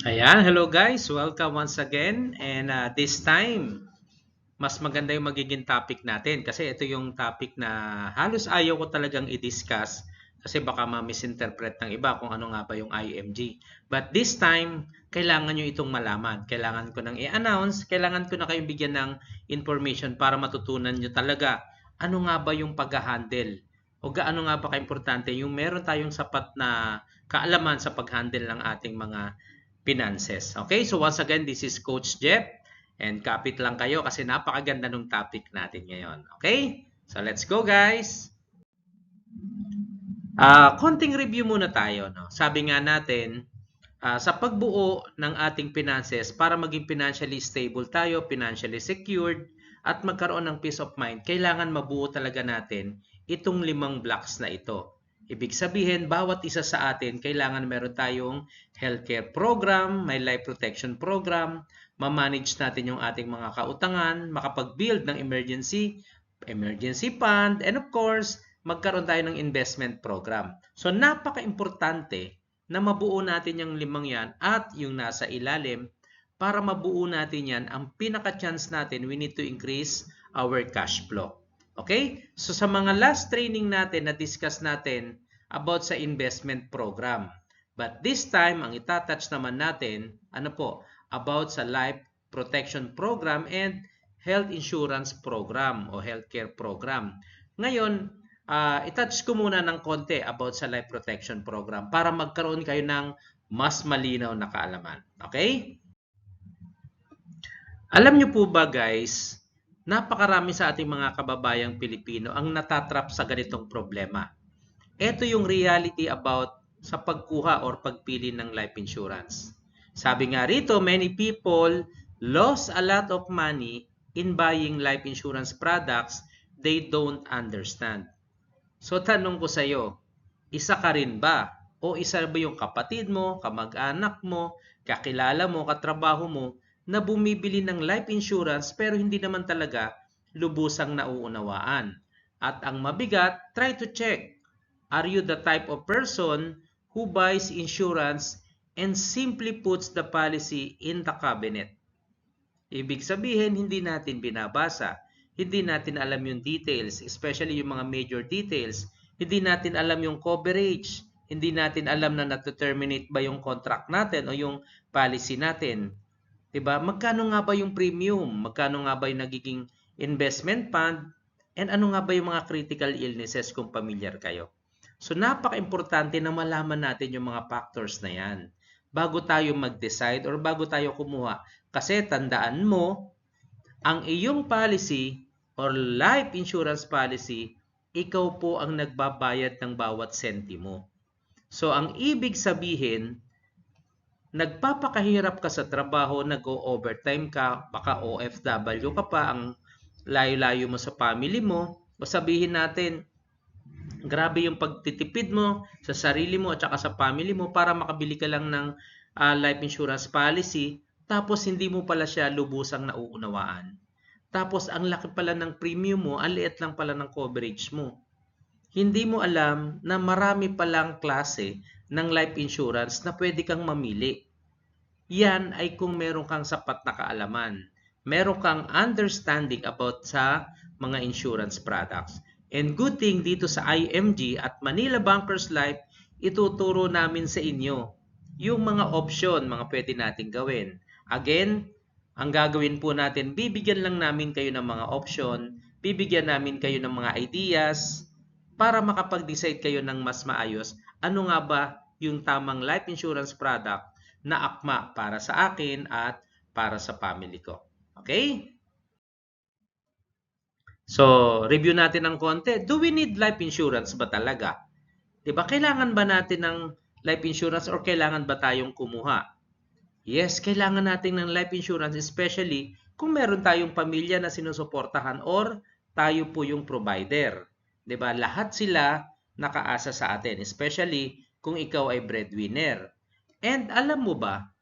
Ayan, hello guys. Welcome once again. And this time, mas maganda yung magiging topic natin kasi ito yung topic na halos ayaw ko talagang i-discuss kasi baka ma-misinterpret ng iba kung ano nga ba yung IMG. But this time, kailangan nyo itong malaman. Kailangan ko nang i-announce, kailangan ko na kayong bigyan ng information para matutunan nyo talaga ano nga ba yung pag-handle o gaano nga ba ka-importante yung meron tayong sapat na kaalaman sa pag-handle ng ating mga finances. Okay, so once again, this is Coach Jeff and kapit lang kayo kasi napakaganda ng topic natin ngayon. Okay, so let's go guys! Konting review muna tayo. No? Sabi nga natin, sa pagbuo ng ating finances para maging financially stable tayo, financially secured, at magkaroon ng peace of mind, kailangan mabuo talaga natin itong 5 blocks na ito. Ibig sabihin, bawat isa sa atin, kailangan meron tayong healthcare program, may life protection program, ma-manage natin yung ating mga kautangan, makapag-build ng emergency fund, and of course, magkaroon tayo ng investment program. So, napaka-importante na mabuo natin yung 5 yan at yung nasa ilalim para mabuo natin yan, ang pinaka-chance natin, we need to increase our cash flow. Okay? So sa mga last training natin, na-discuss natin about sa investment program. But this time, ang itatouch naman natin, ano po, about sa life protection program and health insurance program o healthcare program. Ngayon, itouch ko muna ng konti about sa life protection program para magkaroon kayo ng mas malinaw na kaalaman. Okay? Alam niyo po ba guys, napakarami sa ating mga kababayang Pilipino ang natatrap sa ganitong problema. Ito yung reality about sa pagkuha or pagpili ng life insurance. Sabi nga rito, many people lost a lot of money in buying life insurance products they don't understand. So tanong ko sa iyo, isa ka rin ba? O isa ba yung kapatid mo, kamag-anak mo, kakilala mo, katrabaho mo na bumibili ng life insurance pero hindi naman talaga lubusang nauunawaan? At ang mabigat, try to check. Are you the type of person who buys insurance and simply puts the policy in the cabinet? Ibig sabihin, hindi natin binabasa. Hindi natin alam yung details, especially yung mga major details. Hindi natin alam yung coverage. Hindi natin alam na na-terminate ba yung contract natin o yung policy natin. 'Di ba? Magkano nga ba yung premium? Magkano nga ba yung nagiging investment fund? And ano nga ba yung mga critical illnesses kung familiar kayo? So napaka-importante na malaman natin yung mga factors na yan bago tayo mag-decide or bago tayo kumuha. Kasi tandaan mo, ang iyong policy or life insurance policy, ikaw po ang nagbabayad ng bawat sentimo. So ang ibig sabihin, nagpapakahirap ka sa trabaho, nag-o-overtime ka, baka OFW ka pa, ang layo-layo mo sa family mo, o sabihin natin, grabe yung pagtitipid mo sa sarili mo at saka sa family mo para makabili ka lang ng life insurance policy, tapos hindi mo pala siya lubusang nauunawaan. Tapos ang laki pala ng premium mo, ang liit lang pala ng coverage mo. Hindi mo alam na marami palang klase ng life insurance na pwede kang mamili. Yan ay kung meron kang sapat na kaalaman. Meron kang understanding about sa mga insurance products. And good thing dito sa IMG at Manila Bankers Life, ituturo namin sa inyo yung mga option, mga pwede natin gawin. Again, ang gagawin po natin, bibigyan lang namin kayo ng mga option, bibigyan namin kayo ng mga ideas, para makapag-decide kayo ng mas maayos, ano nga ba yung tamang life insurance product na akma para sa akin at para sa family ko. Okay? So, review natin ng konti. Do we need life insurance ba talaga? 'Di ba? Kailangan ba natin ng life insurance or kailangan ba tayong kumuha? Yes, kailangan natin ng life insurance especially kung meron tayong pamilya na sinusuportahan or tayo po yung provider. 'Di ba? Lahat sila nakaasa sa atin, especially kung ikaw ay breadwinner. And alam mo ba,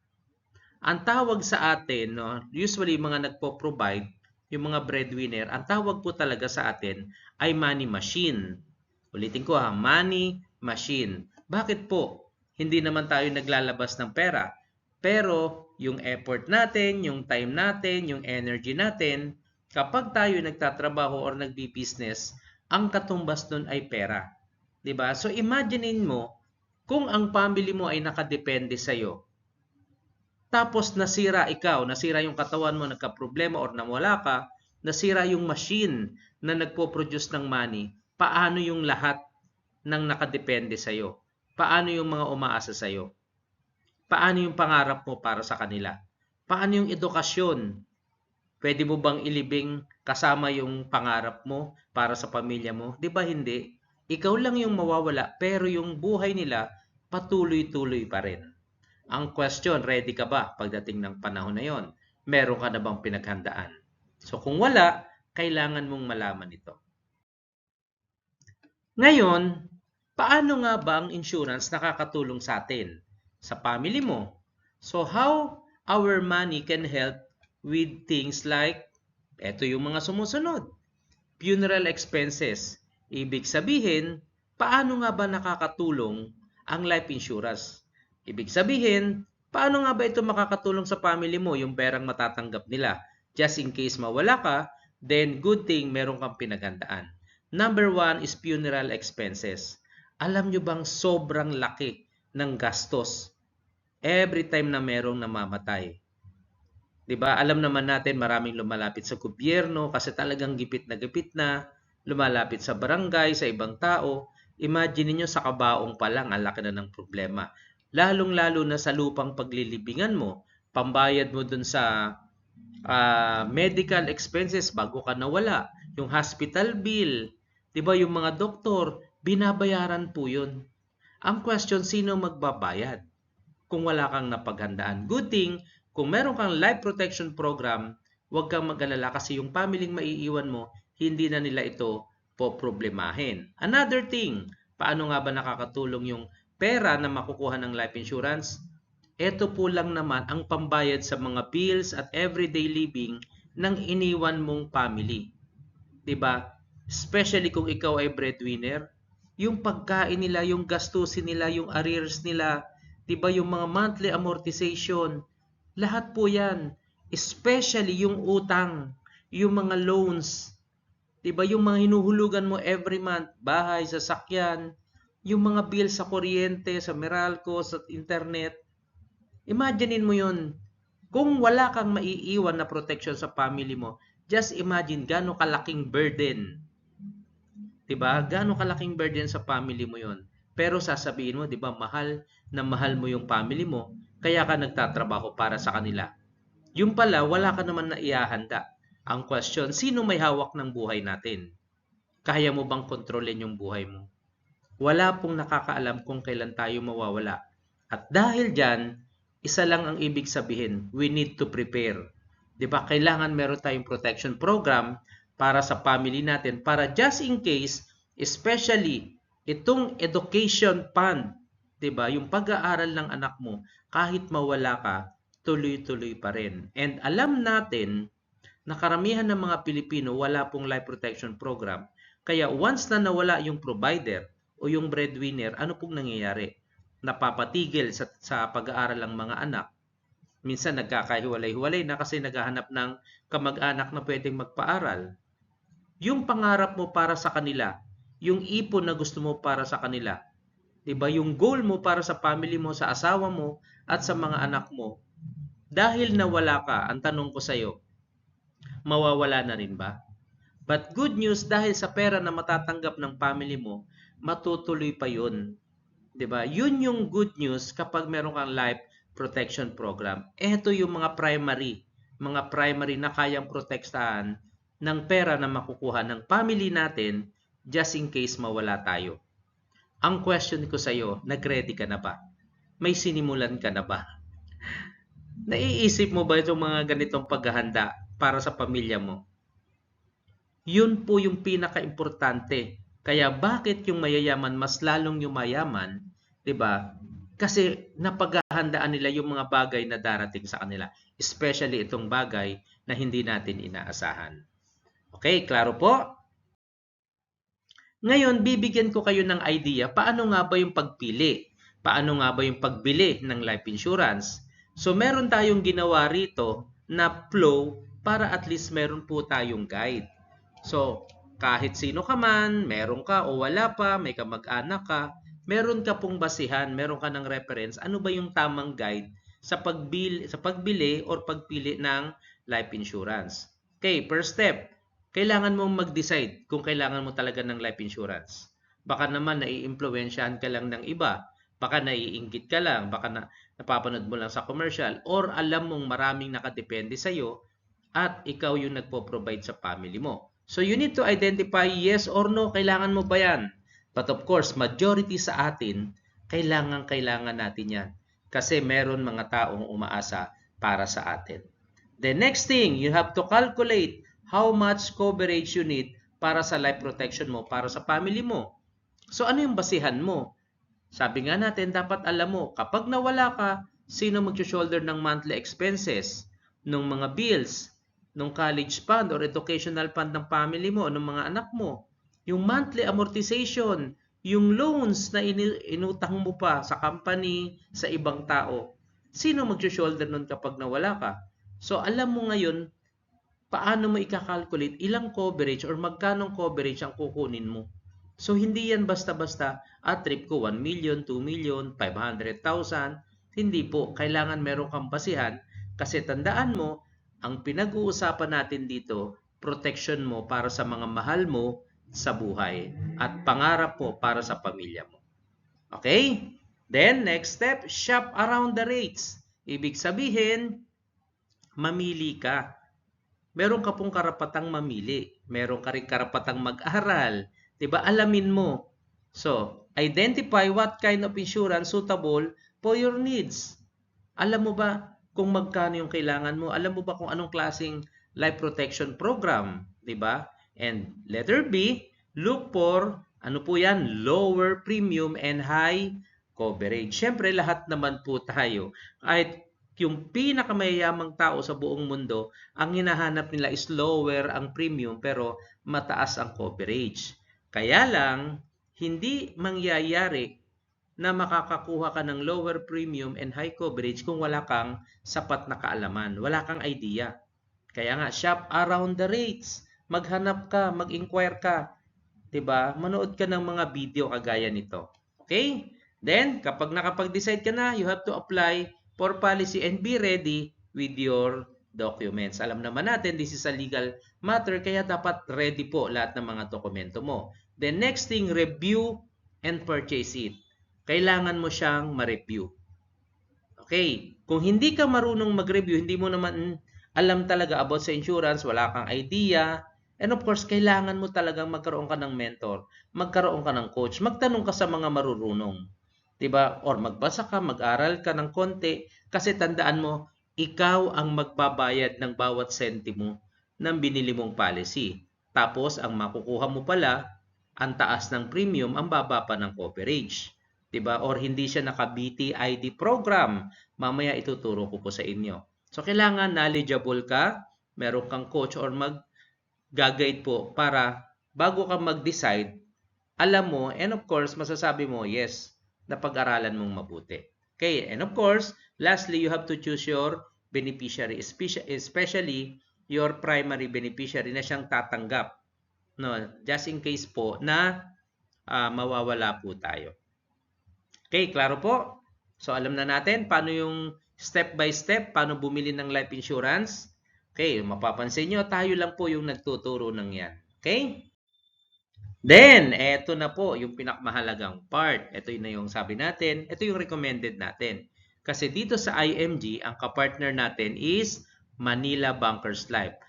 ang tawag sa atin, no, usually mga nagpo-provide, yung mga breadwinner, ang tawag po talaga sa atin ay money machine. Ulitin ko money machine. Bakit po? Hindi naman tayo naglalabas ng pera. Pero yung effort natin, yung time natin, yung energy natin, kapag tayo nagtatrabaho or nagbi-business, ang katumbas nun ay pera. 'Di ba? So imaginein mo kung ang family mo ay nakadepende sa iyo. Tapos nasira ikaw, nasira yung katawan mo, nagka-problema or nawala ka, nasira yung machine na nagpo-produce ng money, paano yung lahat ng nakadepende sa iyo? Paano yung mga umaasa sa iyo? Paano yung pangarap mo para sa kanila? Paano yung edukasyon? Pwede mo bang ilibing kasama yung pangarap mo para sa pamilya mo? 'Di ba hindi? Ikaw lang yung mawawala pero yung buhay nila patuloy-tuloy pa rin. Ang question, ready ka ba pagdating ng panahon na yon? Meron ka na bang pinaghandaan? So kung wala, kailangan mong malaman ito. Ngayon, paano nga ba ang insurance nakakatulong sa atin? Sa family mo. So how our money can help with things like, eto yung mga sumusunod. Funeral expenses. Ibig sabihin, paano nga ba nakakatulong ang life insurance? Ibig sabihin, paano nga ba ito makakatulong sa family mo, yung perang matatanggap nila? Just in case mawala ka, then good thing meron kang pinaghandaan. Number 1 is funeral expenses. Alam nyo bang sobrang laki ng gastos every time na merong namamatay? 'Di ba? Alam naman natin maraming lumalapit sa gobyerno kasi talagang gipit na lumalapit sa barangay, sa ibang tao. Imagine niyo sa kabaong pa lang ang laki na ng problema. Lalong-lalo na sa lupang paglilibingan mo, pambayad mo dun sa medical expenses bago ka nawala, yung hospital bill, 'di ba yung mga doktor, binabayaran po 'yun. Ang question, sino magbabayad kung wala kang napaghandaan? Good thing, kung meron kang life protection program, huwag kang mag-alala kasi yung pamilyng maiiwan mo, hindi na nila ito poproblemahin. Another thing, paano nga ba nakakatulong yung pera na makukuha ng life insurance? Ito po lang naman ang pambayad sa mga bills at everyday living ng iniwan mong family. 'Di ba? Especially kung ikaw ay breadwinner, yung pagkain nila, yung gastusin nila, yung arrears nila, 'di ba, yung mga monthly amortization, lahat po 'yan. Especially yung utang, yung mga loans, 'di ba, yung mga hinuhulugan mo every month, bahay, sasakyan, yung mga bills sa kuryente, sa Meralco, sa internet. Imaginein mo 'yun. Kung wala kang maiiwan na protection sa family mo, just imagine gaano kalaking burden. 'Di ba? Gaano kalaking burden sa family mo 'yon. Pero sasabihin mo, 'di ba, mahal na mahal mo yung family mo, kaya ka nagtatrabaho para sa kanila. Yung pala, wala ka naman na iahanda. Ang question, sino may hawak ng buhay natin? Kaya mo bang kontrolin yung buhay mo? Wala pong nakakaalam kung kailan tayo mawawala. At dahil dyan, isa lang ang ibig sabihin, we need to prepare. 'Di ba? Kailangan meron tayong protection program para sa family natin, para just in case, especially itong education fund, 'di ba? Yung pag-aaral ng anak mo, kahit mawala ka, tuloy-tuloy pa rin. And alam natin na karamihan ng mga Pilipino wala pong life protection program. Kaya once na nawala yung provider o yung breadwinner, ano pong nangyayari? Napapatigil sa pag-aaral ng mga anak. Minsan nagkakahiwalay-hiwalay na kasi naghahanap ng kamag-anak na pwedeng magpaaral. Yung pangarap mo para sa kanila, yung ipon na gusto mo para sa kanila, 'di ba? Yung goal mo para sa family mo, sa asawa mo at sa mga anak mo, dahil nawala ka, ang tanong ko sa iyo, mawawala na rin ba? But good news, dahil sa pera na matatanggap ng family mo, matutuloy pa yun. 'Di ba? Yun yung good news kapag meron kang life protection program. Ito yung mga primary na kayang protektahan ng pera na makukuha ng family natin just in case mawala tayo. Ang question ko sa iyo, nag-ready ka na ba? May sinimulan ka na ba? Naiisip mo ba itong mga ganitong paghahanda para sa pamilya mo? Yun po yung pinaka-importante. Kaya bakit yung mayayaman mas lalong yumayaman, 'di ba? Kasi napaghahandaan nila yung mga bagay na darating sa kanila, especially itong bagay na hindi natin inaasahan. Okay, klaro po? Ngayon, bibigyan ko kayo ng idea paano nga ba yung pagpili? Paano nga ba yung pagbili ng life insurance? So meron tayong ginawa rito na flow para at least meron po tayong guide. So kahit sino ka man, meron ka o wala pa, may kamag-anak ka, meron ka pong basihan, meron ka ng reference, ano ba yung tamang guide sa pagbili or pagpili ng life insurance. Okay, first step, kailangan mong mag-decide kung kailangan mo talaga ng life insurance. Baka naman naiimpluwensyahan ka lang ng iba, baka naiinggit ka lang, baka napapanood mo lang sa commercial, or alam mong maraming nakadepende sa'yo at ikaw yung nagpo-provide sa family mo. So you need to identify yes or no, kailangan mo ba yan? But of course, majority sa atin, kailangan natin yan. Kasi meron mga taong umaasa para sa atin. The next thing, you have to calculate how much coverage you need para sa life protection mo, para sa family mo. So ano yung basihan mo? Sabi nga natin, dapat alam mo, kapag nawala ka, sino mag-shoulder ng monthly expenses, ng mga bills, ng college fund or educational fund ng family mo, ng mga anak mo, yung monthly amortization, yung loans na inutang mo pa sa company, sa ibang tao. Sino mag-shoulder nun kapag nawala ka? So alam mo ngayon, paano mo ikakalculate ilang coverage or magkanong coverage ang kukunin mo. So hindi yan basta-basta, trip ko 1 million, 2 million, 500,000. Hindi po, kailangan meron kang basihan kasi tandaan mo, ang pinag-uusapan natin dito, protection mo para sa mga mahal mo sa buhay at pangarap mo para sa pamilya mo. Okay? Then, next step, shop around the rates. Ibig sabihin, mamili ka. Meron ka pong karapatang mamili. Meron ka rin karapatang mag-aral. Diba? Alamin mo. So, identify what kind of insurance suitable for your needs. Alam mo ba kung magkano yung kailangan mo? Alam mo ba kung anong klaseng life protection program? Diba? And letter B, look for, ano po yan? Lower premium and high coverage. Siyempre, lahat naman po tayo. Kahit yung pinakamayayamang tao sa buong mundo, ang hinahanap nila is lower ang premium pero mataas ang coverage. Kaya lang, hindi mangyayari na makakakuha ka ng lower premium and high coverage kung wala kang sapat na kaalaman, wala kang idea. Kaya nga, shop around the rates. Maghanap ka, mag-inquire ka. 'Di ba? Manood ka ng mga video kagaya nito. Okay? Then, kapag nakapag-decide ka na, you have to apply for policy and be ready with your documents. Alam naman natin, this is a legal matter, kaya dapat ready po lahat ng mga dokumento mo. The next thing, review and purchase it. Kailangan mo siyang ma-review. Okay, kung hindi ka marunong mag-review, hindi mo naman alam talaga about sa insurance, wala kang idea, and of course, kailangan mo talagang magkaroon ka ng mentor, magkaroon ka ng coach, magtanong ka sa mga marurunong. 'Di ba? Or magbasa ka, mag-aral ka ng konti, kasi tandaan mo, ikaw ang magbabayad ng bawat sentimo ng binili mong policy. Tapos, ang makukuha mo pala, ang taas ng premium, ang baba pa ng coverage. 'Di ba? Or hindi siya naka-BTID program. Mamaya ituturo ko po sa inyo. So kailangan knowledgeable ka, meron kang coach or mag-guide po para bago ka mag-decide, alam mo and of course masasabi mo yes, napag-aralan mong mabuti. Okay, and of course, lastly, you have to choose your beneficiary, especially your primary beneficiary na siyang tatanggap. No, just in case po na mawawala po tayo. Okay, klaro po? So, alam na natin paano yung step by step, paano bumili ng life insurance. Okay, mapapansin nyo, tayo lang po yung nagtuturo ng yan. Okay? Then, eto na po yung pinakamahalagang part. Ito na yung sabi natin, ito yung recommended natin. Kasi dito sa IMG, ang kapartner natin is Manila Bankers Life.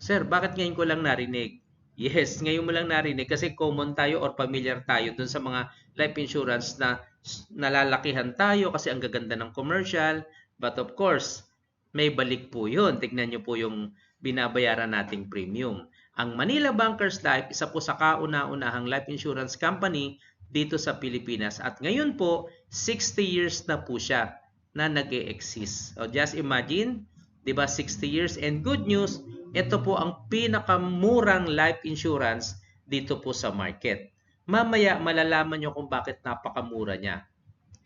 Sir, bakit ngayon ko lang narinig? Yes, ngayon mo lang narinig kasi common tayo or familiar tayo dun sa mga life insurance na nalalakihan tayo kasi ang gaganda ng commercial. But of course, may balik po yun. Tignan nyo po yung binabayaran nating premium. Ang Manila Bankers Life, isa po sa kauna-unahang life insurance company dito sa Pilipinas. At ngayon po, 60 years na po siya na nag-e-exist. So just imagine, di ba 60 years? And good news, ito po ang pinakamurang life insurance dito po sa market. Mamaya malalaman nyo kung bakit napakamura niya.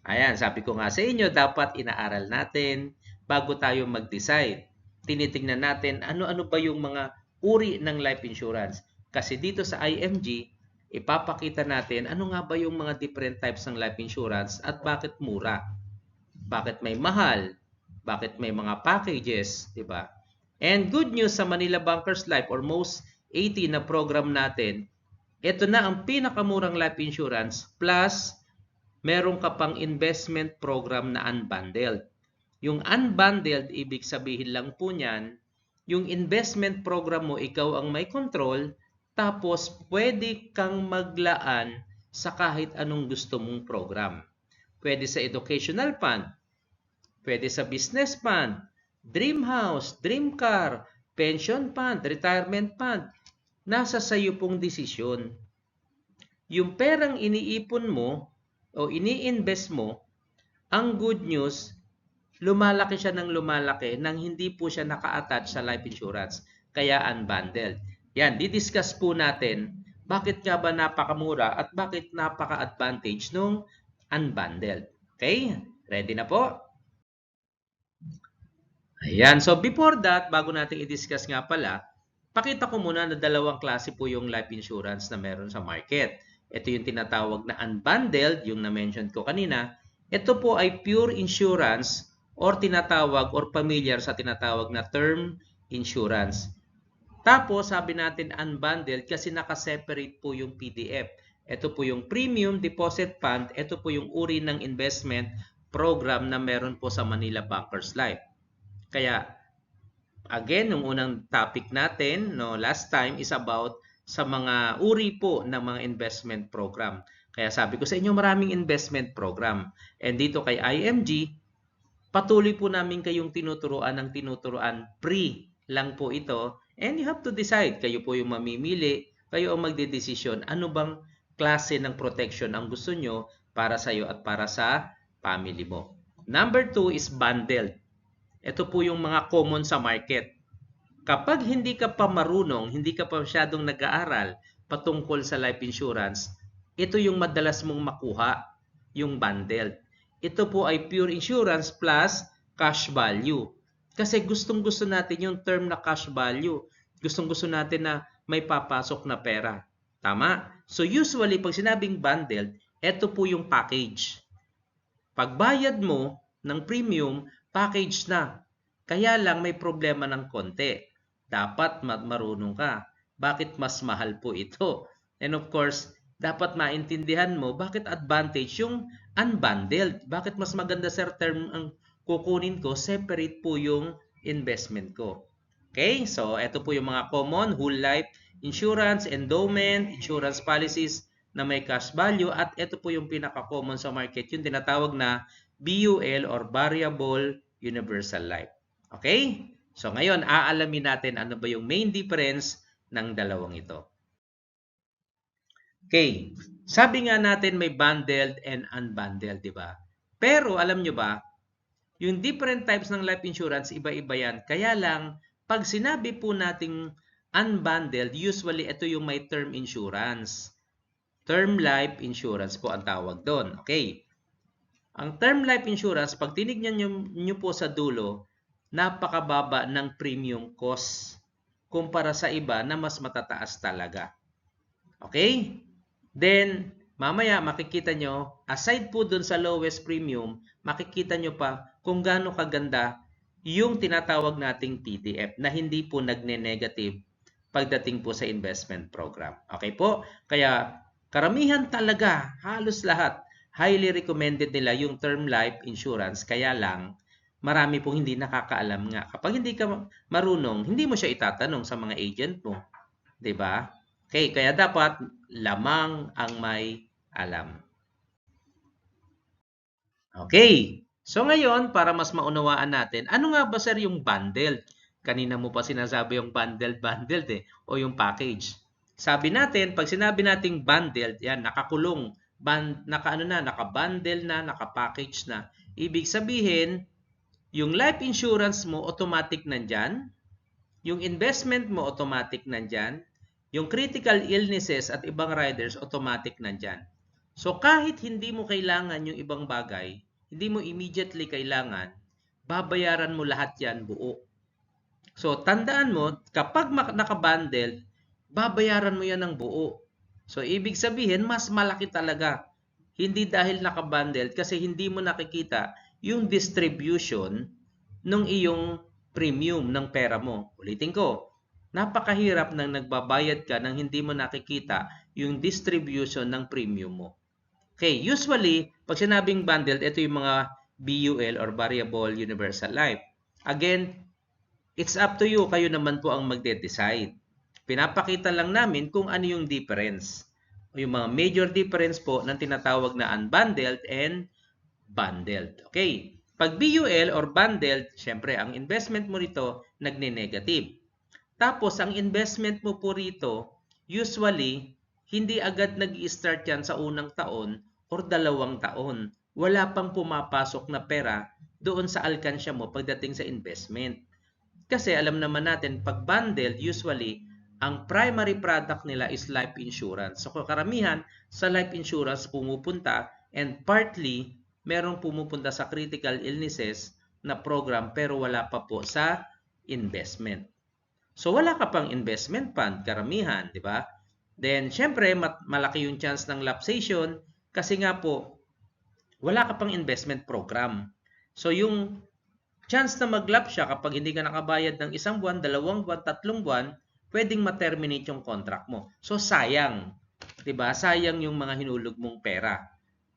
Ayan, sabi ko nga sa inyo, dapat inaaral natin bago tayo mag-decide. Tinitingnan natin ano-ano ba yung mga uri ng life insurance. Kasi dito sa IMG, ipapakita natin ano nga ba yung mga different types ng life insurance at bakit mura. Bakit may mahal? Bakit may mga packages, di ba? And good news sa Manila Bankers Life or most 80 na program natin, ito na ang pinakamurang life insurance plus meron ka pang investment program na unbundled. Yung unbundled, ibig sabihin lang po niyan, yung investment program mo, ikaw ang may control, tapos pwede kang maglaan sa kahit anong gusto mong program. Pwede sa educational fund, pwede sa business fund, dream house, dream car, pension fund, retirement fund. Nasa sayo pong desisyon. Yung perang iniipon mo o ini-invest mo, ang good news, lumalaki siya ng lumalaki nang hindi po siya naka-attach sa life insurance. Kaya unbundled. Yan, didiscuss po natin bakit nga ba napakamura at bakit napaka-advantage nung unbundled. Okay? Ready na po? Ayan. So before that, bago natin i-discuss nga pala, pakita ko muna na dalawang klase po yung life insurance na meron sa market. Ito yung tinatawag na unbundled, yung na-mention ko kanina. Ito po ay pure insurance or tinatawag or familiar sa tinatawag na term insurance. Tapos, sabi natin unbundled kasi nakaseparate po yung PDF. Ito po yung premium deposit fund. Ito po yung uri ng investment program na meron po sa Manila Bankers Life. Kaya, again, yung unang topic natin, last time is about sa mga uri po ng mga investment program. Kaya sabi ko sa inyo, maraming investment program. And dito kay IMG, patuloy po namin kayong tinuturuan ng tinuturuan. Free lang po ito. And you have to decide. Kayo po yung mamimili. Kayo ang magdedesisyon. Ano bang klase ng protection ang gusto nyo para sa iyo at para sa family mo. Number 2 is bundled. Ito po yung mga common sa market. Kapag hindi ka pa marunong, hindi ka pa masyadong nag-aaral patungkol sa life insurance, ito yung madalas mong makuha, yung bundled. Ito po ay pure insurance plus cash value. Kasi gustong-gusto natin yung term na cash value. Gustong-gusto natin na may papasok na pera. Tama? So usually, pag sinabing bundled, ito po yung package. Pagbayad mo ng premium, package na. Kaya lang may problema ng konti. Dapat marunong ka. Bakit mas mahal po ito? And of course, dapat maintindihan mo bakit advantage yung unbundled. Bakit mas maganda sir term ang kukunin ko, separate po yung investment ko. Okay? So, ito po yung mga common whole life insurance, endowment, insurance policies na may cash value at ito po yung pinaka-common sa market, yung tinatawag na BUL or Variable Universal Life. Okay? So ngayon, aalamin natin ano ba yung main difference ng dalawang ito. Okay, sabi nga natin may bundled and unbundled, di ba? Pero alam nyo ba, yung different types ng life insurance, iba-iba yan. Kaya lang, pag sinabi po nating unbundled, usually ito yung may term insurance. Term life insurance po ang tawag doon. Okay. Ang term life insurance, pag tinignan nyo po sa dulo, napakababa ng premium cost kumpara sa iba na mas matataas talaga. Okay? Then, mamaya makikita nyo, aside po dun sa lowest premium, makikita nyo pa kung gaano kaganda yung tinatawag nating TDF na hindi po nagne-negative pagdating po sa investment program. Okay po? Kaya karamihan talaga, halos lahat, highly recommended nila yung term life insurance. Kaya lang, marami pong hindi nakakaalam nga. Kapag hindi ka marunong, hindi mo siya itatanong sa mga agent mo. 'Di ba? Okay, kaya dapat lamang ang may alam. Okay. So ngayon, para mas maunawaan natin, ano nga ba sir yung bundled? Kanina mo pa sinasabi yung bundled eh, o yung package. Sabi natin, pag sinabi nating bundled, yan, nakakulong, naka-bundle na, naka-package na. Ibig sabihin, yung life insurance mo, automatic nandyan. Yung investment mo, automatic nandyan. Yung critical illnesses at ibang riders, automatic nandyan. So kahit hindi mo kailangan yung ibang bagay, hindi mo immediately kailangan, babayaran mo lahat yan buo. So tandaan mo, kapag nakabundle, babayaran mo yan ng buo. So ibig sabihin, mas malaki talaga. Hindi dahil nakabundle kasi hindi mo nakikita yung distribution ng iyong premium ng pera mo. Ulitin ko, napakahirap nang nagbabayad ka nang hindi mo nakikita yung distribution ng premium mo. Okay, usually, pag sinabing bundled, ito yung mga BUL or Variable Universal Life. Again, it's up to you. Kayo naman po ang magde-decide. Pinapakita lang namin kung ano yung difference. Yung mga major difference po ng tinatawag na unbundled and bundled. Okay. Pag BUL or bundled, syempre, ang investment mo rito nagne-negative. Tapos, ang investment mo po rito, usually, hindi agad nag-i-start yan sa unang taon or 2 taon. Wala pang pumapasok na pera doon sa alkansya mo pagdating sa investment. Kasi alam naman natin, pag bundled, usually, ang primary product nila is life insurance. So, karamihan sa life insurance pumupunta and partly, merong pumupunta sa critical illnesses na program pero wala pa po sa investment. So, wala ka pang investment fund, karamihan, di ba? Then, syempre, malaki yung chance ng lapsation kasi nga po, wala ka pang investment program. So, yung chance na mag-lapse siya kapag hindi ka nakabayad ng 1 buwan, 2 buwan, 3 buwan, pwedeng ma-terminate yung contract mo. So, sayang. Diba? Sayang yung mga hinulog mong pera.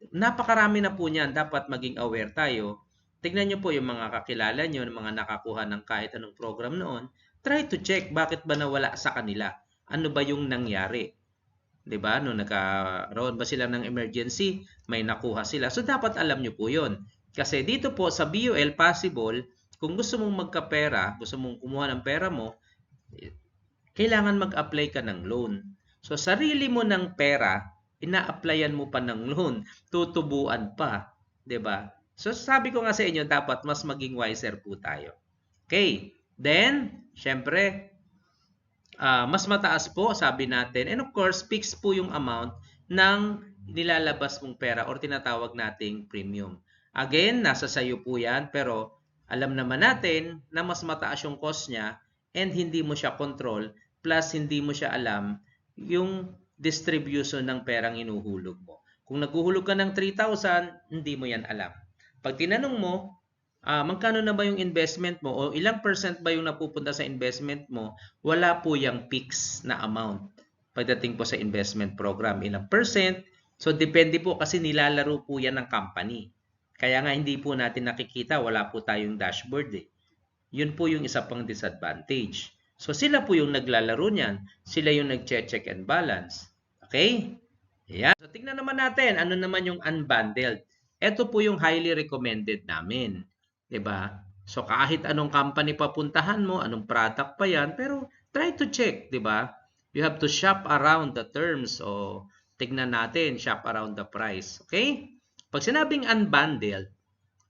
Napakarami na po niyan. Dapat maging aware tayo. Tignan nyo po yung mga kakilala nyo, yung mga nakakuha ng kahit anong program noon. Try to check bakit ba nawala sa kanila. Ano ba yung nangyari? Diba? Nung nagkaroon ba sila ng emergency, may nakuha sila. So, dapat alam nyo po yun. Kasi dito po sa BUL, possible, kung gusto mong magkapera, gusto mong kumuha ng pera mo, kailangan mag-apply ka ng loan. So, sarili mo ng pera, ina-applyan mo pa ng loan, tutubuan pa. Diba? So, sabi ko nga sa inyo, dapat mas maging wiser po tayo. Okay. Then, syempre, mas mataas po, sabi natin. And of course, fixed po yung amount ng nilalabas mong pera or tinatawag nating premium. Again, nasa sayo po yan, pero alam naman natin na mas mataas yung cost niya and hindi mo siya control, plus hindi mo siya alam yung distribution ng perang inuhulog mo. Kung naghuhulog ka ng 3,000, hindi mo yan alam. Pag tinanong mo, magkano na ba yung investment mo o ilang percent ba yung napupunta sa investment mo, wala po yung fixed na amount pagdating po sa investment program. Ilang percent? So, depende po kasi nilalaro po yan ng company. Kaya nga hindi po natin nakikita, wala po tayong dashboard eh. Yun po yung isa pang disadvantage. So, sila po yung naglalaro niyan. Sila yung nag-check and balance. Okay? Ayan. So, tingnan naman natin, ano naman yung unbundled. Ito po yung highly recommended namin. Diba? So, kahit anong company papuntahan mo, anong product pa yan, pero try to check, diba? You have to shop around the terms o tignan natin, shop around the price. Okay? Pag sinabing unbundled,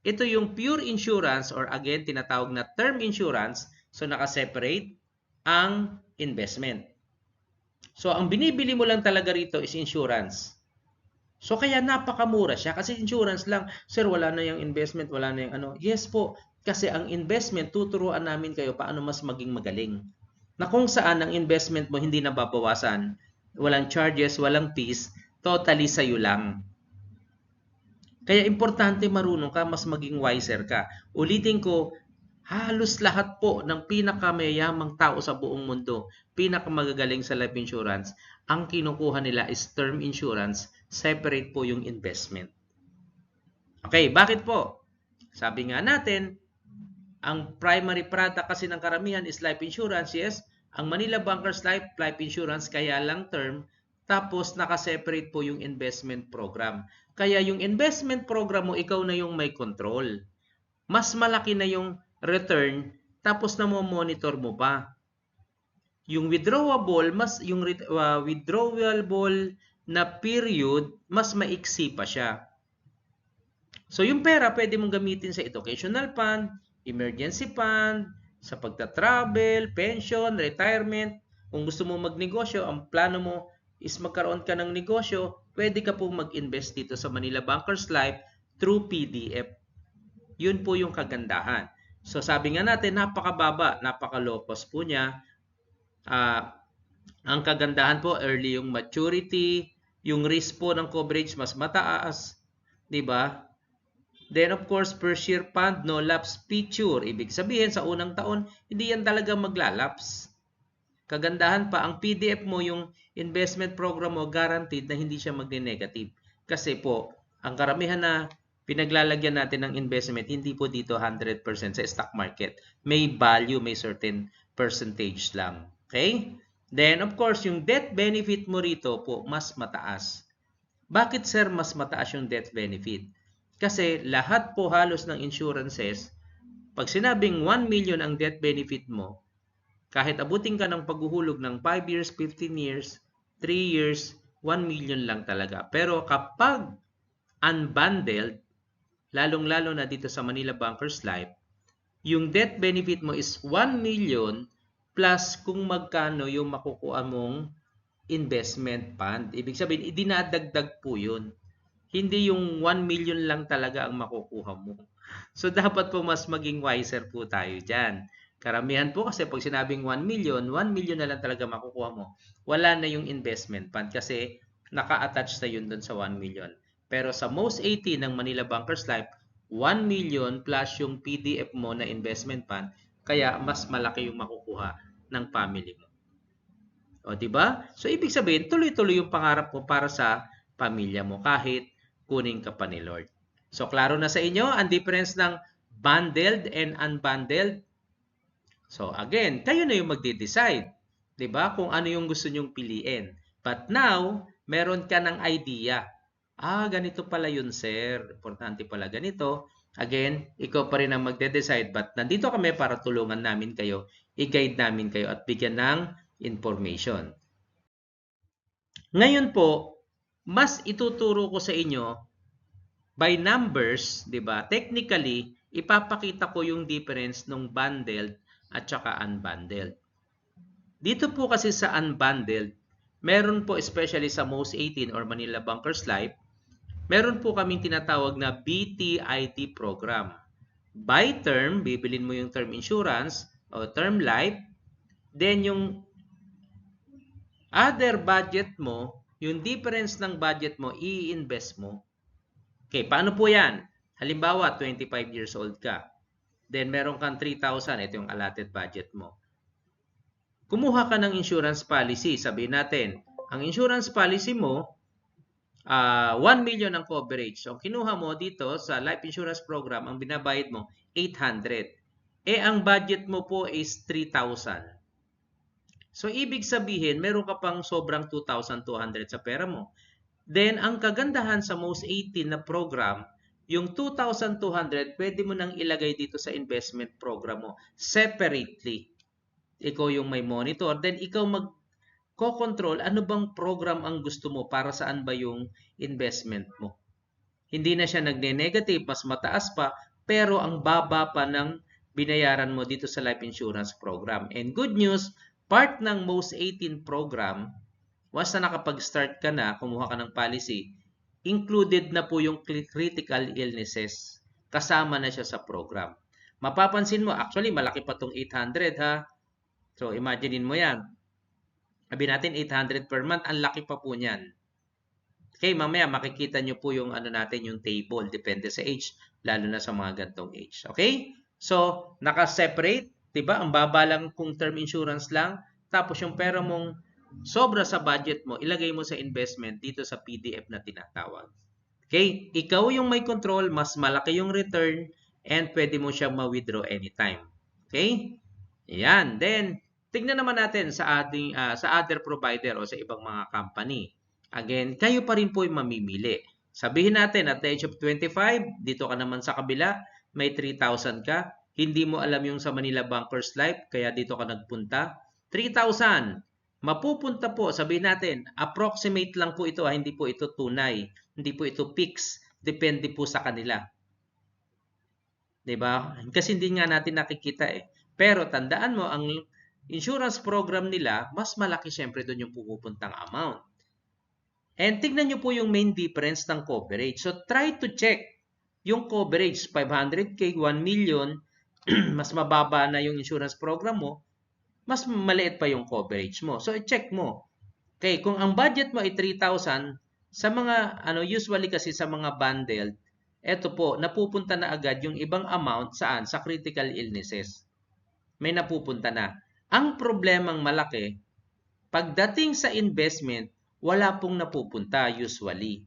ito yung pure insurance or again, tinatawag na term insurance. So, nakaseparate ang investment. So, ang binibili mo lang talaga rito is insurance. So, kaya napakamura siya kasi insurance lang. Sir, wala na yung investment, wala na yung ano. Yes po, kasi ang investment, tuturuan namin kayo paano mas maging magaling. Na kung saan ang investment mo hindi nababawasan, walang charges, walang fees, totally sa'yo lang. Kaya importante marunong ka, mas maging wiser ka. Ulitin ko, halos lahat po ng pinakamayamang tao sa buong mundo, pinakamagagaling sa life insurance, ang kinukuha nila is term insurance, separate po yung investment. Okay, bakit po? Sabi nga natin, ang primary product kasi ng karamihan is life insurance, yes. Ang Manila Bankers Life Insurance, kaya lang term, tapos nakaseparate po yung investment program. Kaya yung investment program mo, ikaw na yung may control. Mas malaki na yung return, tapos na mo monitor mo pa. Yung withdrawable, withdrawable na period, mas maiksi pa siya. So yung pera pwede mong gamitin sa educational fund, emergency fund, sa pagta-travel, pension, retirement. Kung gusto mo magnegosyo, ang plano mo, is magkaroon ka ng negosyo, pwede ka pong mag-invest dito sa Manila Bankers Life through PDF. Yun po yung kagandahan. So sabi nga natin, napakababa, napaka-low cost po niya. Ang kagandahan po, early yung maturity, yung risk po ng coverage mas mataas, 'di ba? Then of course, per share fund, no lapse feature. Ibig sabihin sa unang taon, hindi yan talaga maglalapse. Kagandahan pa, ang PDF mo, yung investment program mo, guaranteed na hindi siya magne-negative. Kasi po, ang karamihan na pinaglalagyan natin ng investment, hindi po dito 100% sa stock market. May value, may certain percentage lang. Okay? Then, of course, yung death benefit mo rito po, mas mataas. Bakit, sir, mas mataas yung death benefit? Kasi lahat po halos ng insurances, pag sinabing 1 million ang death benefit mo, kahit abutin ka ng paghuhulog ng 5 years, 15 years, 3 years, 1 million lang talaga. Pero kapag unbundled, lalong-lalo na dito sa Manila Bankers Life, yung death benefit mo is 1 million plus kung magkano yung makukuha mong investment fund. Ibig sabihin, idinadagdag po yun. Hindi yung 1 million lang talaga ang makukuha mo. So, dapat po mas maging wiser po tayo dyan. Karamihan po kasi pag sinabing 1 million, 1 million na lang talaga makukuha mo. Wala na yung investment fund kasi naka-attach na yun dun sa 1 million. Pero sa most 80 ng Manila Bankers Life, 1 million plus yung PDF mo na investment fund, kaya mas malaki yung makukuha ng family mo. O, di ba? So, ibig sabihin, tuloy-tuloy yung pangarap mo para sa pamilya mo kahit kunin ka pa ni Lord. So, klaro na sa inyo ang difference ng bundled and unbundled. So, again, kayo na yung magde-decide. Di ba? Kung ano yung gusto nyong piliin. But now, meron ka ng idea. Ganito pala yun, sir. Importante pala ganito. Again, ikaw pa rin ang magde-decide. But nandito kami para tulungan namin kayo, i-guide namin kayo at bigyan ng information. Ngayon po, mas ituturo ko sa inyo by numbers, 'di ba? Technically, ipapakita ko yung difference ng bundled at saka unbundled. Dito po kasi sa unbundled, meron po especially sa most 18 or Manila Bankers Life, meron po kaming tinatawag na BTIT program. By term, bibilin mo yung term insurance o term life, then yung other budget mo, yung difference ng budget mo, i-invest mo. Okay, paano po yan? Halimbawa, 25 years old ka. Then, meron kang 3,000. Ito yung allotted budget mo. Kumuha ka ng insurance policy. Sabihin natin, ang insurance policy mo, 1 million ang coverage. So, kinuha mo dito sa life insurance program, ang binabayad mo, 800. Ang budget mo po is 3,000. So, ibig sabihin, meron ka pang sobrang 2,200 sa pera mo. Then, ang kagandahan sa most 18 na program, yung 2,200, pwede mo nang ilagay dito sa investment program mo separately. Ikaw yung may monitor. Then, ikaw mag-control ano bang program ang gusto mo para saan ba yung investment mo. Hindi na siya nagne-negative, mas mataas pa, pero ang baba pa ng binayaran mo dito sa life insurance program. And good news, part ng most 18 program, once na nakapag-start ka na, kumuha ka ng policy, included na po yung critical illnesses. Kasama na siya sa program. Mapapansin mo, actually, malaki pa itong 800 ha. So, imaginein mo yan. Sabi natin 800 per month, ang laki pa po niyan. Okay, mamaya makikita nyo po yung natin, yung table, depende sa age, lalo na sa mga gantong age. Okay? So, naka-separate, 'di ba? Ang baba lang kung term insurance lang, tapos yung pera mong sobra sa budget mo, ilagay mo sa investment dito sa PDF na tinatawag. Okay? Ikaw yung may control, mas malaki yung return, and pwede mo siyang ma-withdraw anytime. Okay? Yan. Then, tignan naman natin sa ating sa other provider o sa ibang mga company. Again, kayo pa rin po yung mamimili. Sabihin natin at the age of 25, dito ka naman sa kabila, may 3,000 ka. Hindi mo alam yung sa Manila Bankers Life, kaya dito ka nagpunta. 3,000. Mapupunta po, sabihin natin, approximate lang po ito, hindi po ito tunay. Hindi po ito fix. Depende po sa kanila. 'Di ba? Kasi hindi nga natin nakikita eh. Pero tandaan mo, ang insurance program nila, mas malaki syempre doon yung pupupuntang amount. And tignan nyo po yung main difference ng coverage. So try to check yung coverage, 500K, 1 million, mas mababa na yung insurance program mo, mas maliit pa yung coverage mo. So i-check mo. Okay, kung ang budget mo ay 3,000, sa mga usually kasi sa mga bundled, eto po, napupunta na agad yung ibang amount saan? Sa critical illnesses. May napupunta na. Ang problemang malaki, pagdating sa investment, wala pong napupunta usually.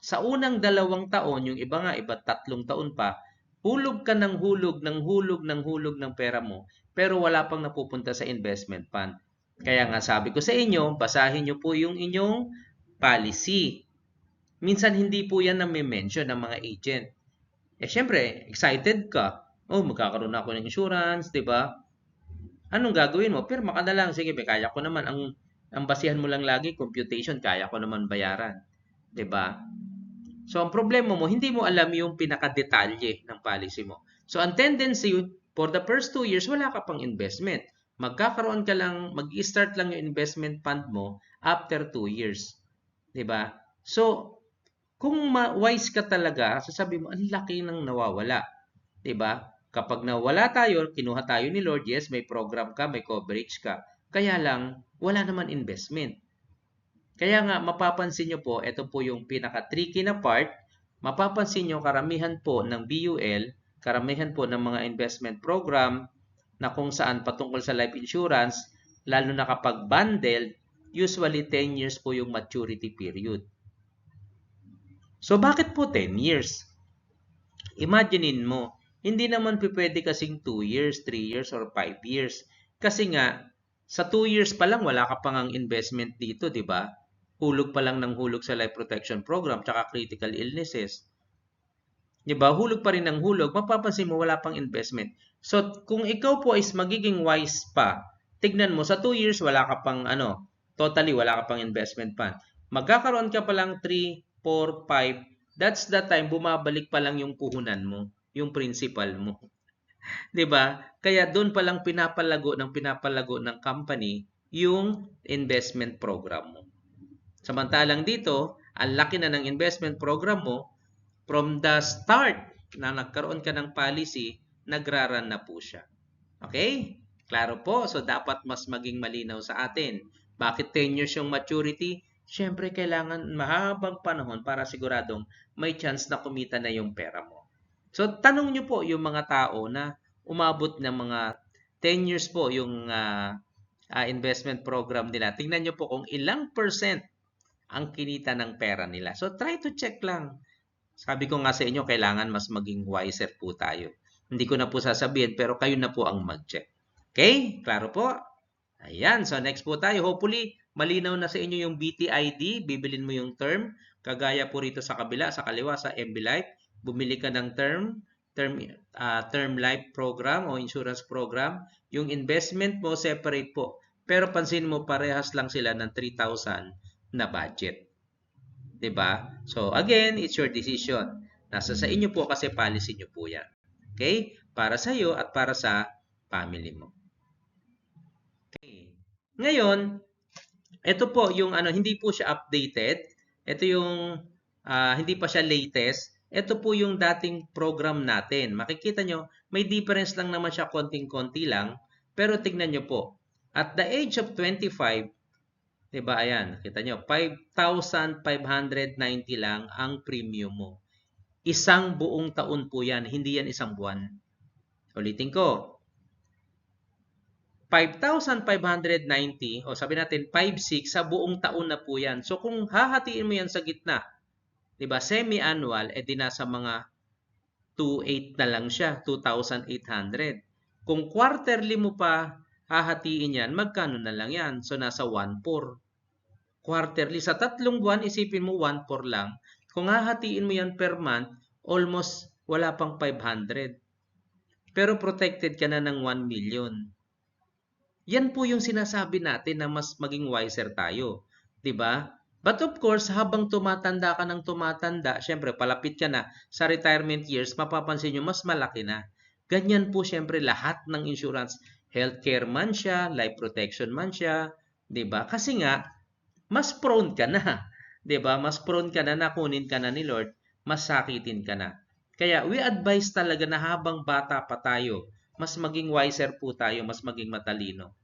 Sa unang 2 taon, yung iba 3 taon pa, hulog ka ng hulog ng pera mo, pero wala pang napupunta sa investment fund. Kaya nga sabi ko sa inyo, basahin nyo po yung inyong policy. Minsan hindi po yan nami-mention ng mga agent. Syempre, excited ka. Oh, magkakaroon ako ng insurance, di ba? Anong gagawin mo? Pirma ka na lang. Sige, kaya ko naman. Ang basihan mo lang lagi, computation, kaya ko naman bayaran. Di ba? So, ang problema mo, hindi mo alam yung pinakadetalye ng policy mo. So, ang tendency, for the first 2 years, wala ka pang investment. Magkakaroon ka lang, mag-start lang yung investment fund mo after 2 years. Diba? So, kung wise ka talaga, sasabi mo, ang laki ng nawawala. Diba? Kapag nawala tayo, kinuha tayo ni Lord, yes, may program ka, may coverage ka. Kaya lang, wala naman investment. Kaya nga, mapapansin nyo po, ito po yung pinaka-tricky na part. Mapapansin nyo, karamihan po ng BUL, karamihan po ng mga investment program na kung saan patungkol sa life insurance, lalo na kapag bundled, usually 10 years po yung maturity period. So, bakit po 10 years? Imaginein mo, hindi naman pwede kasing 2 years, 3 years, or 5 years. Kasi nga, sa 2 years pa lang, wala ka pang ang investment dito, di ba? Hulog pa lang ng hulog sa life protection program, tsaka critical illnesses. Di ba? Hulog pa rin ng hulog, mapapansin mo wala pang investment. So, kung ikaw po is magiging wise pa, tignan mo, sa 2 years, wala ka pang, totally wala ka pang investment fund. Magkakaroon ka pa lang 3, 4, 5, that's the time bumabalik pa lang yung puhunan mo, yung principal mo. 'Di ba? Kaya doon pa lang pinapalago ng company yung investment program mo. Samantalang dito, ang laki na ng investment program mo, from the start na nagkaroon ka ng policy, nagraran na po siya. Okay? Klaro po. So, dapat mas maging malinaw sa atin. Bakit 10 years yung maturity? Siyempre, kailangan mahabang panahon para siguradong may chance na kumita na yung pera mo. So, tanong nyo po yung mga tao na umabot ng mga 10 years po yung investment program nila. Tingnan nyo po kung ilang percent ang kinita ng pera nila. So, try to check lang. Sabi ko nga sa inyo, kailangan mas maging wiser po tayo. Hindi ko na po sasabihin, pero kayo na po ang mag-check. Okay? Klaro po? Ayan. So, next po tayo. Hopefully, malinaw na sa inyo yung BTID. Bibilin mo yung term. Kagaya po rito sa kabila, sa kaliwa, sa MB Life. Bumili ka ng term life program o insurance program. Yung investment mo, separate po. Pero pansin mo, parehas lang sila ng 3,000 na budget. 'Di ba? So, again, it's your decision. Nasa sa inyo po kasi policy nyo po yan. Okay? Para sa iyo at para sa family mo. Okay. Ngayon, ito po yung hindi po siya updated. Ito yung hindi pa siya latest. Ito po yung dating program natin. Makikita nyo, may difference lang naman siya konting-konti lang. Pero tignan nyo po. At the age of 25, diba, ayan, kita nyo, 5,590 lang ang premium mo. Isang buong taon po yan, hindi yan isang buwan. Ulitin ko. 5,590, o sabi natin 5,600 sa buong taon na po yan. So kung hahatiin mo yan sa gitna, diba, semi-annual, di nasa mga 2,800 na lang siya, 2,800. Kung quarterly mo pa hahatiin yan, magkano na lang yan? So nasa 1,400. Quarterly, sa 3 buwan, isipin mo 1,400 lang. Kung hahatiin mo yan per month, almost wala pang 500. Pero protected ka na ng 1 million. Yan po yung sinasabi natin na mas maging wiser tayo. 'Di ba? But of course, habang tumatanda ka ng tumatanda, syempre palapit ka na sa retirement years, mapapansin nyo mas malaki na. Ganyan po syempre lahat ng insurance. Healthcare man siya, life protection man siya. 'Di ba? Kasi nga, mas prone ka na. 'Di ba? Mas prone ka na kunin ka na ni Lord, mas sakitin ka na. Kaya we advise talaga na habang bata pa tayo, mas maging wiser po tayo, mas maging matalino.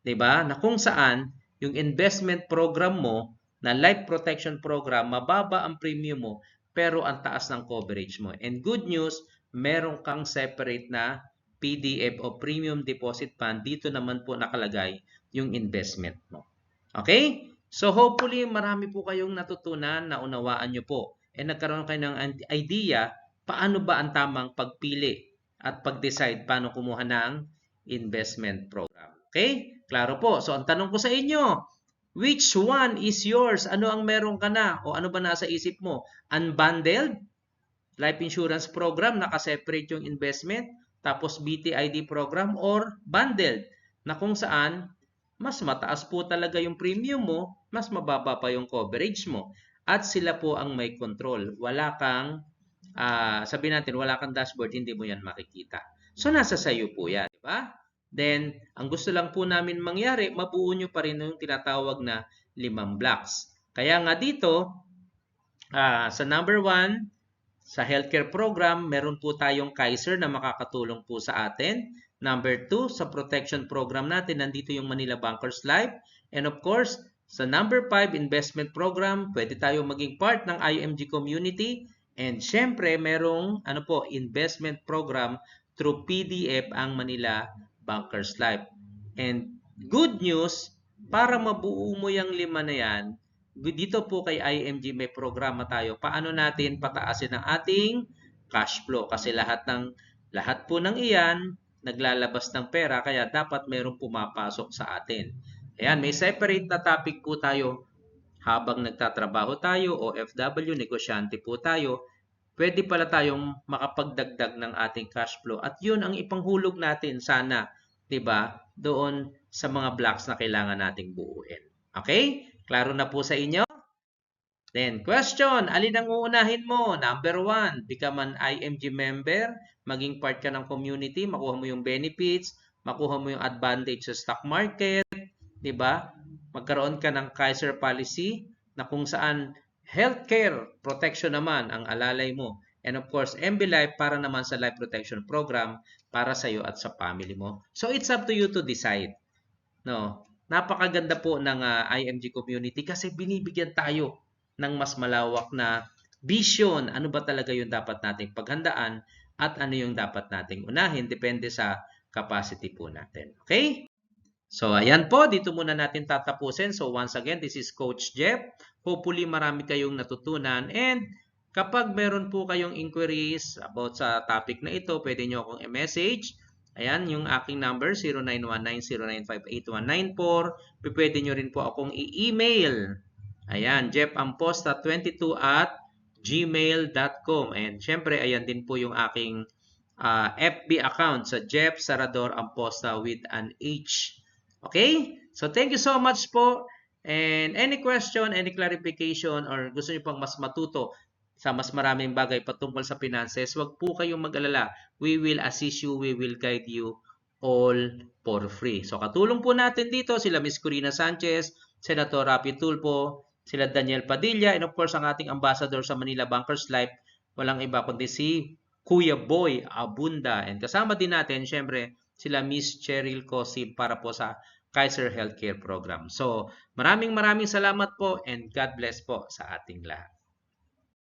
'Di ba? Na kung saan yung investment program mo na life protection program, mababa ang premium mo, pero ang taas ng coverage mo. And good news, meron kang separate na PDF o Premium Deposit Fund. Dito naman po nakalagay yung investment mo. Okay? So hopefully marami po kayong natutunan, naunawaan nyo po. And nagkaroon kayo ng idea paano ba ang tamang pagpili at pag-decide paano kumuha ng investment program. Okay? Klaro po. So ang tanong ko sa inyo, which one is yours? Ano ang meron ka na? O ano ba nasa isip mo? Unbundled? Life insurance program, nakaseparate yung investment? Tapos BTID program or bundled? Na kung saan, mas mataas po talaga yung premium mo, mas mababa pa yung coverage mo. At sila po ang may control. Wala kang, sabihin natin, wala kang dashboard, hindi mo yan makikita. So, nasa sayo po yan, di ba? Then, ang gusto lang po namin mangyari, mabuo nyo pa rin yung tinatawag na 5 blocks. Kaya nga dito, sa number 1, sa healthcare program, meron po tayong Kaiser na makakatulong po sa atin. Number 2, sa protection program natin, nandito yung Manila Bankers Life. And of course, sa number 5, investment program, pwede tayo maging part ng IMG community. And syempre, merong investment program through PDF ang Manila Bankers Life. And good news, para mabuo mo yung 5 na yan, dito po kay IMG may programa tayo. Paano natin pataasin ang ating cash flow? Kasi lahat po ng iyan naglalabas ng pera, kaya dapat mayroong pumapasok sa atin. Ayan, may separate na topic po tayo habang nagtatrabaho tayo, OFW, negosyante po tayo. Pwede pala tayong makapagdagdag ng ating cash flow at yun ang ipanghulog natin sana, 'di ba? Doon sa mga blocks na kailangan nating buuin. Okay? Klaro na po sa inyo? Then, question, alin ang uunahin mo? Number 1, become an IMG member, maging part ka ng community, makuha mo yung benefits, makuha mo yung advantage sa stock market, di ba? Magkaroon ka ng Kaiser policy na kung saan healthcare protection naman ang alalay mo. And of course, MB Life para naman sa life protection program para sa iyo at sa family mo. So, it's up to you to decide. No? Napakaganda po ng IMG community kasi binibigyan tayo ng mas malawak na vision. Ano ba talaga yung dapat nating paghandaan at ano yung dapat nating unahin depende sa capacity po natin. Okay? So, ayan po. Dito muna natin tatapusin. So, once again, this is Coach Jeff. Hopefully, marami kayong natutunan. And kapag meron po kayong inquiries about sa topic na ito, pwede nyo akong i-message. Ayan, yung aking number, 0919-095-8194. Pwede nyo rin po akong i-email. Ayan, jeffamposta22@gmail.com. And syempre, ayan din po yung aking FB account sa Jeff Sarador Amposta with an H. Okay? So, thank you so much po. And any question, any clarification, or gusto nyo pang mas matuto sa mas maraming bagay patungkol sa finances, wag po kayong mag-alala. We will assist you, we will guide you all for free. So, katulong po natin dito sila Miss Corina Sanchez, Senator Rapi Tulfo, sila Daniel Padilla, and of course, ang ating ambassador sa Manila Bankers Life, walang iba kundi si Kuya Boy Abunda. And kasama din natin, syempre, sila Miss Cheryl Cosib para po sa Kaiser Healthcare Program. So, maraming salamat po and God bless po sa ating lahat.